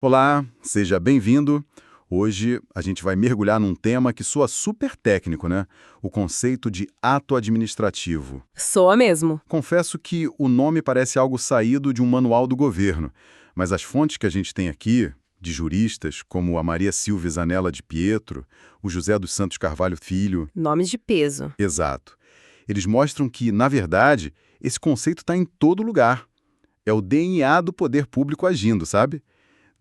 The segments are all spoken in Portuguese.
Olá, seja bem-vindo. Hoje a gente vai mergulhar num tema que soa super técnico, né? O conceito de ato administrativo. Soa mesmo. Confesso que o nome parece algo saído de um manual do governo, mas as fontes que a gente tem aqui, de juristas como a Maria Silvia Zanella de Pietro, o José dos Santos Carvalho Filho, Nomes de peso. exato, eles mostram que, na verdade, esse conceito está em todo lugar. É o DNA do poder público agindo, sabe?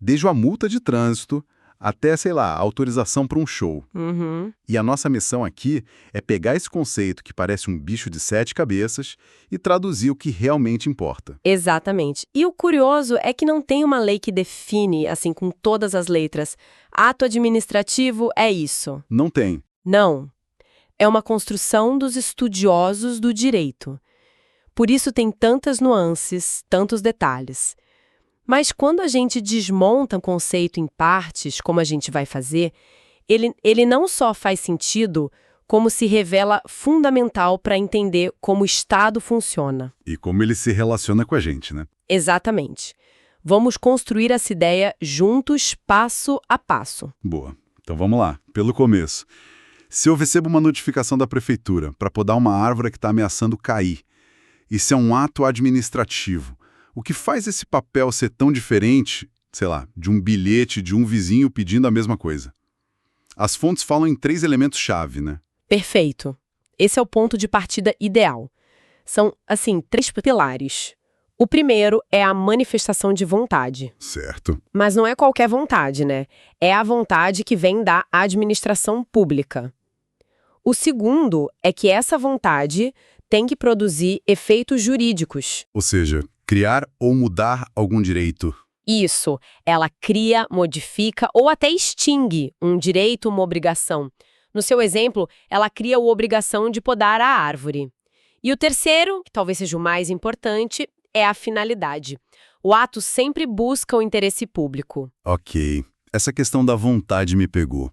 Desde a multa de trânsito até, sei lá, a autorização para um show. Uhum. E a nossa missão aqui é pegar esse conceito que parece um bicho de 7 cabeças e traduzir o que realmente importa. Exatamente. E o curioso é que não tem uma lei que define, assim, com todas as letras. Ato administrativo é isso. Não tem. Não. É uma construção dos estudiosos do direito. Por isso tem tantas nuances, tantos detalhes. Mas quando a gente desmonta o conceito em partes, como a gente vai fazer, ele não só faz sentido, como se revela fundamental para entender como o Estado funciona. E como ele se relaciona com a gente, né? Exatamente. Vamos construir essa ideia juntos, passo a passo. Boa. Então vamos lá, pelo começo. Se eu recebo uma notificação da prefeitura para podar uma árvore que está ameaçando cair, isso é um ato administrativo. O que faz esse papel ser tão diferente, sei lá, de um bilhete de um vizinho pedindo a mesma coisa? As fontes falam em 3 elementos-chave, né? Perfeito. Esse é o ponto de partida ideal. São, assim, 3 pilares. O primeiro é a manifestação de vontade. Certo. Mas não é qualquer vontade, né? É a vontade que vem da administração pública. O segundo é que essa vontade tem que produzir efeitos jurídicos. Ou seja, criar ou mudar algum direito. Isso, ela cria, modifica ou até extingue um direito, uma obrigação. No seu exemplo, ela cria a obrigação de podar a árvore. E o terceiro, que talvez seja o mais importante, é a finalidade. O ato sempre busca o interesse público. Ok. Essa questão da vontade me pegou.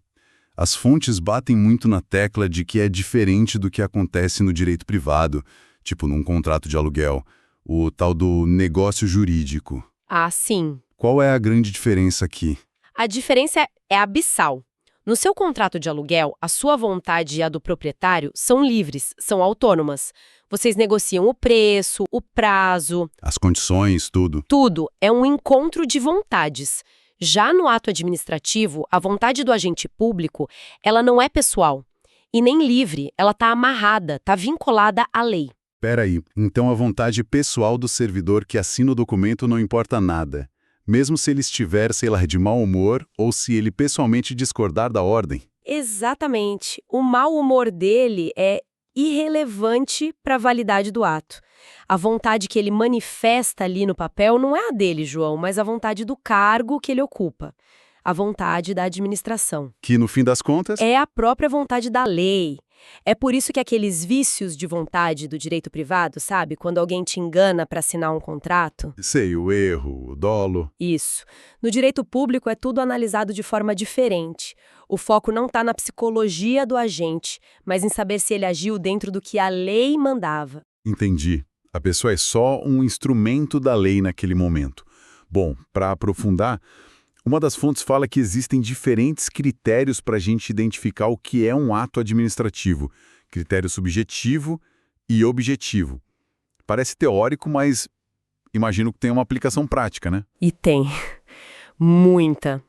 As fontes batem muito na tecla de que é diferente do que acontece no direito privado, tipo num contrato de aluguel, o tal do negócio jurídico. Ah, sim. Qual é a grande diferença aqui? A diferença é abissal. No seu contrato de aluguel, a sua vontade e a do proprietário são livres, são autônomas. Vocês negociam o preço, o prazo. As condições, tudo. Tudo é um encontro de vontades. Já no ato administrativo, a vontade do agente público, ela não é pessoal. E nem livre, ela está amarrada, está vinculada à lei. Peraí, então a vontade pessoal do servidor que assina o documento não importa nada, mesmo se ele estiver, sei lá, de mau humor ou se ele pessoalmente discordar da ordem? Exatamente. O mau humor dele é irrelevante para a validade do ato. A vontade que ele manifesta ali no papel não é a dele, João, mas a vontade do cargo que ele ocupa. A vontade da administração. Que, no fim das contas... É a própria vontade da lei. É por isso que aqueles vícios de vontade do direito privado, sabe? Quando alguém te engana para assinar um contrato. Sei, o erro, o dolo... Isso. No direito público é tudo analisado de forma diferente. O foco não está na psicologia do agente, mas em saber se ele agiu dentro do que a lei mandava. Entendi. A pessoa é só um instrumento da lei naquele momento. Bom, para aprofundar, uma das fontes fala que existem diferentes critérios para a gente identificar o que é um ato administrativo. Critério subjetivo e objetivo. Parece teórico, mas imagino que tem uma aplicação prática, né? E tem. Muita.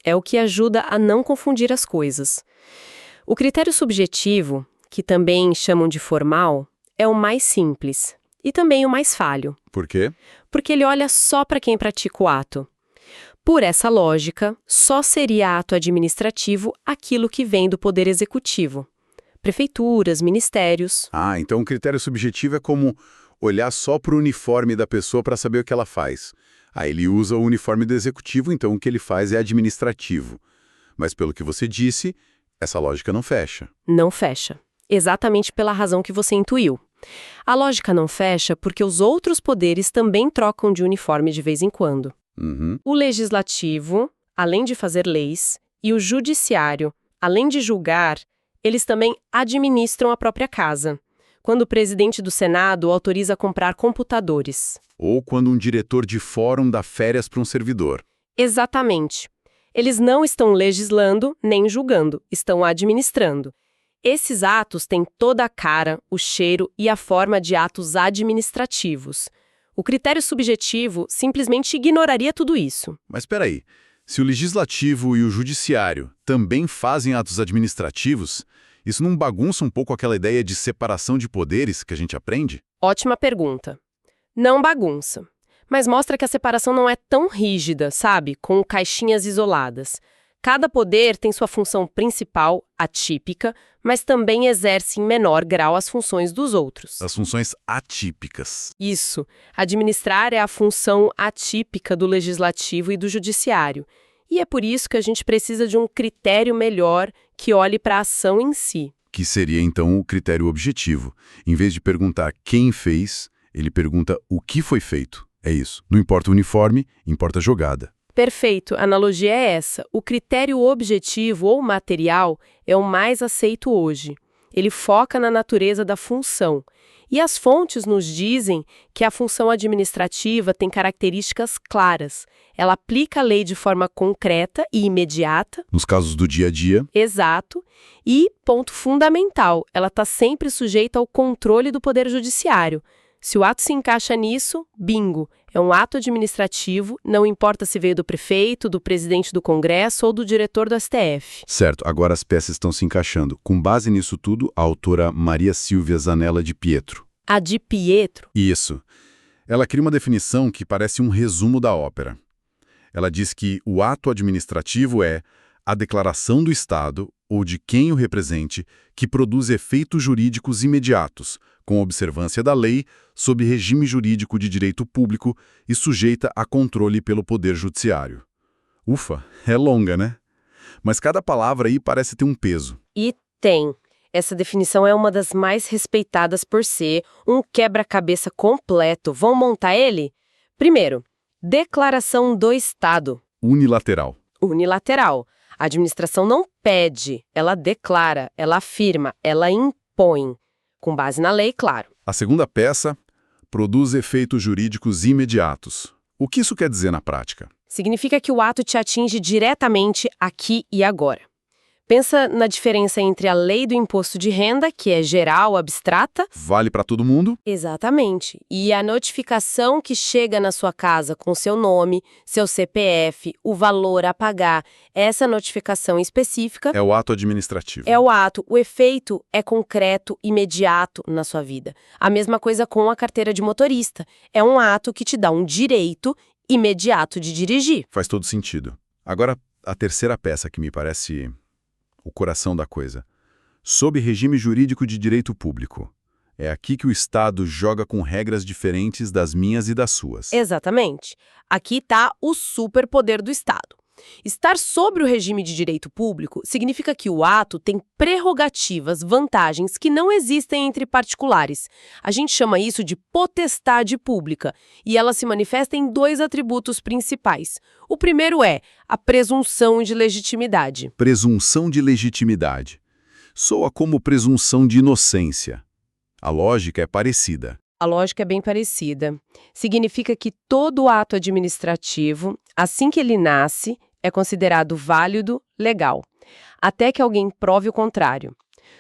É o que ajuda a não confundir as coisas. O critério subjetivo, que também chamam de formal, é o mais simples e também o mais falho. Por quê? Porque ele olha só para quem pratica o ato. Por essa lógica, só seria ato administrativo aquilo que vem do Poder Executivo. Prefeituras, ministérios. Ah, então o critério subjetivo é como olhar só para o uniforme da pessoa para saber o que ela faz. Aí ele usa o uniforme do executivo, então o que ele faz é administrativo. Mas pelo que você disse, essa lógica não fecha. Não fecha. Exatamente pela razão que você intuiu. A lógica não fecha porque os outros poderes também trocam de uniforme de vez em quando. Uhum. O legislativo, além de fazer leis, e o judiciário, além de julgar, eles também administram a própria casa. Quando o presidente do Senado autoriza comprar computadores. Ou quando um diretor de fórum dá férias para um servidor. Exatamente. Eles não estão legislando nem julgando, estão administrando. Esses atos têm toda a cara, o cheiro e a forma de atos administrativos. O critério subjetivo simplesmente ignoraria tudo isso. Mas espera aí, se o legislativo e o judiciário também fazem atos administrativos, isso não bagunça um pouco aquela ideia de separação de poderes que a gente aprende? Ótima pergunta. Não bagunça, mas mostra que a separação não é tão rígida, sabe? Com caixinhas isoladas. Cada poder tem sua função principal, atípica, mas também exerce em menor grau as funções dos outros. As funções atípicas. Isso. Administrar é a função atípica do legislativo e do judiciário. E é por isso que a gente precisa de um critério melhor que olhe para a ação em si. Que seria, então, o critério objetivo. Em vez de perguntar quem fez, ele pergunta o que foi feito. É isso. Não importa o uniforme, importa a jogada. Perfeito, a analogia é essa. O critério objetivo ou material é o mais aceito hoje. Ele foca na natureza da função. E as fontes nos dizem que a função administrativa tem características claras. Ela aplica a lei de forma concreta e imediata. Nos casos do dia a dia. Exato. E, ponto fundamental, ela está sempre sujeita ao controle do Poder Judiciário. Se o ato se encaixa nisso, bingo, é um ato administrativo, não importa se veio do prefeito, do presidente do Congresso ou do diretor do STF. Certo, agora as peças estão se encaixando. Com base nisso tudo, a autora Maria Silvia Zanella de Pietro. A de Pietro? Isso. Ela cria uma definição que parece um resumo da ópera. Ela diz que o ato administrativo é a declaração do Estado, ou de quem o represente, que produz efeitos jurídicos imediatos, com observância da lei, sob regime jurídico de direito público e sujeita a controle pelo Poder Judiciário. Ufa, é longa, né? Mas cada palavra aí parece ter um peso. E tem. Essa definição é uma das mais respeitadas por ser um quebra-cabeça completo. Vão montar ele? Primeiro, declaração do Estado. Unilateral. Unilateral. A administração não pede, ela declara, ela afirma, ela impõe. Com base na lei, claro. A segunda peça produz efeitos jurídicos imediatos. O que isso quer dizer na prática? Significa que o ato te atinge diretamente aqui e agora. Pensa na diferença entre a lei do imposto de renda, que é geral, abstrata. Vale para todo mundo? Exatamente. E a notificação que chega na sua casa com seu nome, seu CPF, o valor a pagar, essa notificação específica É o ato administrativo. é o ato. O efeito é concreto, imediato na sua vida. A mesma coisa com a carteira de motorista. É um ato que te dá um direito imediato de dirigir. Faz todo sentido. Agora, a terceira peça que me parece o coração da coisa. Sob regime jurídico de direito público. É aqui que o Estado joga com regras diferentes das minhas e das suas. Exatamente. Aqui está o superpoder do Estado. Estar sobre o regime de direito público significa que o ato tem prerrogativas, vantagens que não existem entre particulares. A gente chama isso de potestade pública, e ela se manifesta em dois atributos principais. O primeiro é a presunção de legitimidade. Presunção de legitimidade. Soa como presunção de inocência. A lógica é parecida. A lógica é bem parecida. Significa que todo ato administrativo, assim que ele nasce, é considerado válido, legal, até que alguém prove o contrário.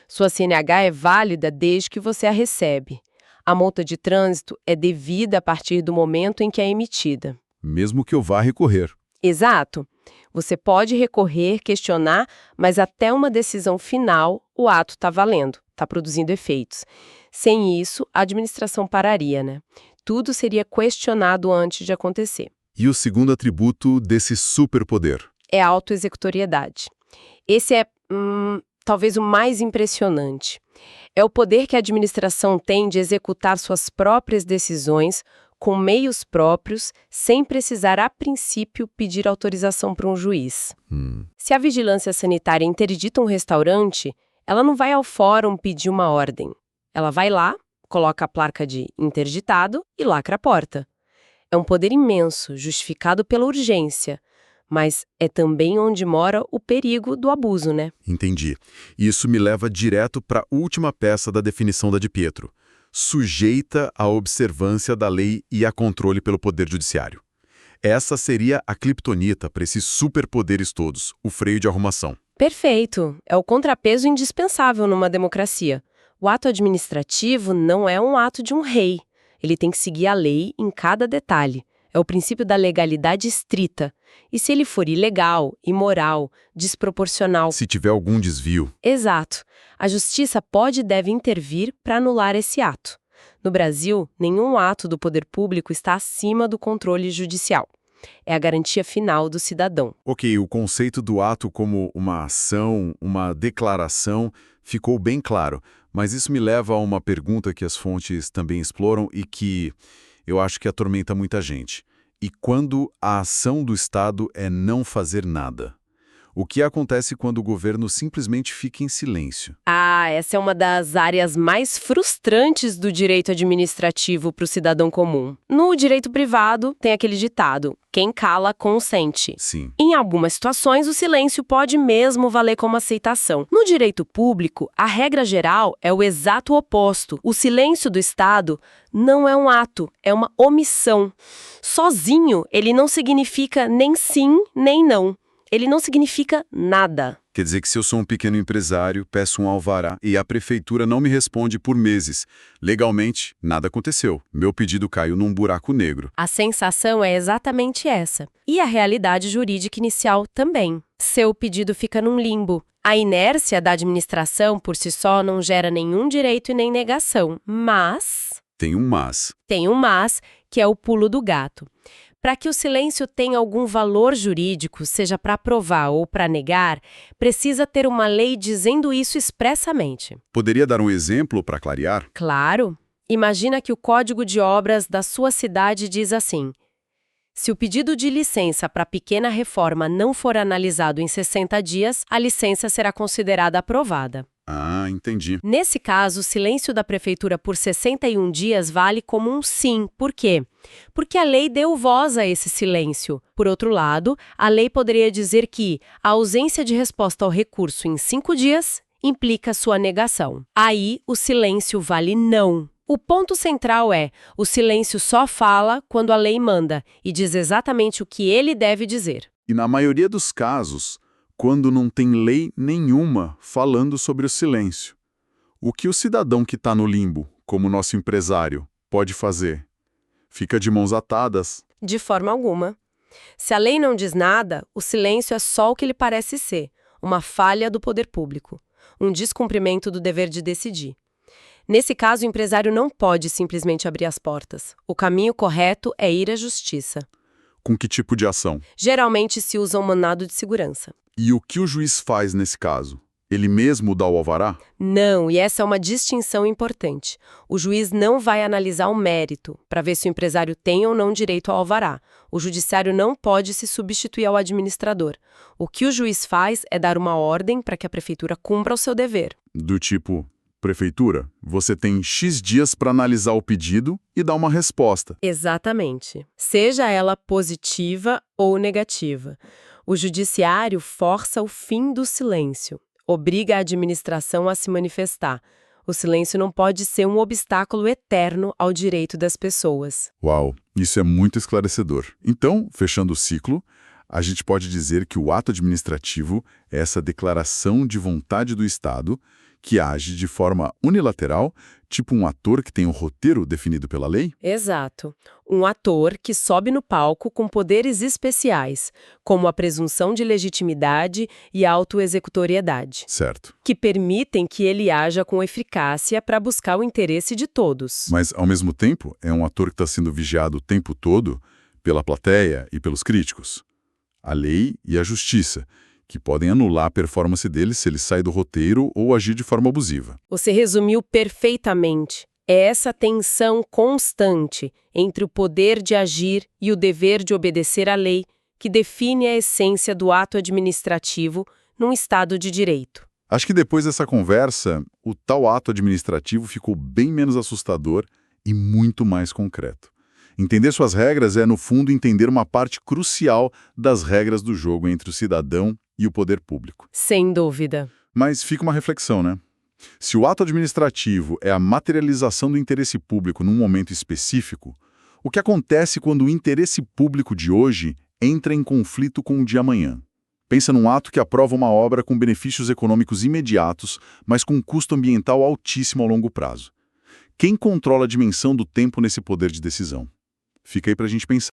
Sua CNH é válida desde que você a recebe. A multa de trânsito é devida a partir do momento em que é emitida. Mesmo que eu vá recorrer. Exato. Você pode recorrer, questionar, mas até uma decisão final, o ato está valendo, está produzindo efeitos. Sem isso, a administração pararia, né? Tudo seria questionado antes de acontecer. E o segundo atributo desse superpoder? É a autoexecutoriedade. Esse é, talvez o mais impressionante. É o poder que a administração tem de executar suas próprias decisões com meios próprios, sem precisar, a princípio, pedir autorização para um juiz. Se a vigilância sanitária interdita um restaurante, ela não vai ao fórum pedir uma ordem. Ela vai lá, coloca a placa de interditado e lacra a porta. É um poder imenso, justificado pela urgência, mas é também onde mora o perigo do abuso, né? Entendi. Isso me leva direto para a última peça da definição da de Pietro. Sujeita à observância da lei e a controle pelo Poder Judiciário. Essa seria a criptonita para esses superpoderes todos, o freio de arrumação. Perfeito. É o contrapeso indispensável numa democracia. O ato administrativo não é um ato de um rei. Ele tem que seguir a lei em cada detalhe. É o princípio da legalidade estrita. E se ele for ilegal, imoral, desproporcional... Se tiver algum desvio. Exato. A justiça pode e deve intervir para anular esse ato. No Brasil, nenhum ato do poder público está acima do controle judicial. É a garantia final do cidadão. Ok, o conceito do ato como uma ação, uma declaração, ficou bem claro. Mas isso me leva a uma pergunta que as fontes também exploram e que eu acho que atormenta muita gente. E quando a ação do Estado é não fazer nada? O que acontece quando o governo simplesmente fica em silêncio? Essa é uma das áreas mais frustrantes do direito administrativo para o cidadão comum. No direito privado, tem aquele ditado: quem cala, consente. Sim. Em algumas situações, o silêncio pode mesmo valer como aceitação. No direito público, a regra geral é o exato oposto. O silêncio do Estado não é um ato, é uma omissão. Sozinho, ele não significa nem sim, nem não. Ele não significa nada. Quer dizer que se eu sou um pequeno empresário, peço um alvará e a prefeitura não me responde por meses. Legalmente, nada aconteceu. Meu pedido caiu num buraco negro. A sensação é exatamente essa. E a realidade jurídica inicial também. Seu pedido fica num limbo. A inércia da administração por si só não gera nenhum direito e nem negação. Mas... Tem um mas. Tem um mas, que é o pulo do gato. Para que o silêncio tenha algum valor jurídico, seja para aprovar ou para negar, precisa ter uma lei dizendo isso expressamente. Poderia dar um exemplo para clarear? Claro. Imagina que o Código de Obras da sua cidade diz assim: se o pedido de licença para pequena reforma não for analisado em 60 dias, a licença será considerada aprovada. Ah, entendi. Nesse caso, o silêncio da prefeitura por 61 dias vale como um sim. Por quê? Porque a lei deu voz a esse silêncio. Por outro lado, a lei poderia dizer que a ausência de resposta ao recurso em 5 dias implica sua negação. Aí, o silêncio vale não. O ponto central é, o silêncio só fala quando a lei manda e diz exatamente o que ele deve dizer. E na maioria dos casos, quando não tem lei nenhuma falando sobre o silêncio, o que o cidadão que está no limbo, como nosso empresário, pode fazer? Fica de mãos atadas? De forma alguma. Se a lei não diz nada, o silêncio é só o que ele parece ser, uma falha do poder público, um descumprimento do dever de decidir. Nesse caso, o empresário não pode simplesmente abrir as portas. O caminho correto é ir à justiça. Com que tipo de ação? Geralmente se usa um mandado de segurança. E o que o juiz faz nesse caso? Ele mesmo dá o alvará? Não, e essa é uma distinção importante. O juiz não vai analisar o mérito para ver se o empresário tem ou não direito ao alvará. O judiciário não pode se substituir ao administrador. O que o juiz faz é dar uma ordem para que a prefeitura cumpra o seu dever. Do tipo, prefeitura, você tem X dias para analisar o pedido e dar uma resposta. Exatamente. Seja ela positiva ou negativa. O judiciário força o fim do silêncio, obriga a administração a se manifestar. O silêncio não pode ser um obstáculo eterno ao direito das pessoas. Uau, isso é muito esclarecedor. Então, fechando o ciclo, a gente pode dizer que o ato administrativo é essa declaração de vontade do Estado que age de forma unilateral, tipo um ator que tem um roteiro definido pela lei? Exato. Um ator que sobe no palco com poderes especiais, como a presunção de legitimidade e a autoexecutoriedade, Certo. que permitem que ele haja com eficácia para buscar o interesse de todos. Mas, ao mesmo tempo, é um ator que está sendo vigiado o tempo todo pela plateia e pelos críticos. A lei e a justiça, que podem anular a performance dele se ele sai do roteiro ou agir de forma abusiva. Você resumiu perfeitamente. É essa tensão constante entre o poder de agir e o dever de obedecer à lei que define a essência do ato administrativo num Estado de direito. Acho que depois dessa conversa, o tal ato administrativo ficou bem menos assustador e muito mais concreto. Entender suas regras é, no fundo, entender uma parte crucial das regras do jogo entre o cidadão e o poder público. Sem dúvida. Mas fica uma reflexão, né? Se o ato administrativo é a materialização do interesse público num momento específico, O que acontece quando o interesse público de hoje entra em conflito com o de amanhã? Pensa num ato que aprova uma obra com benefícios econômicos imediatos, mas com um custo ambiental altíssimo ao longo prazo. Quem controla a dimensão do tempo nesse poder de decisão? Fica aí para a gente pensar.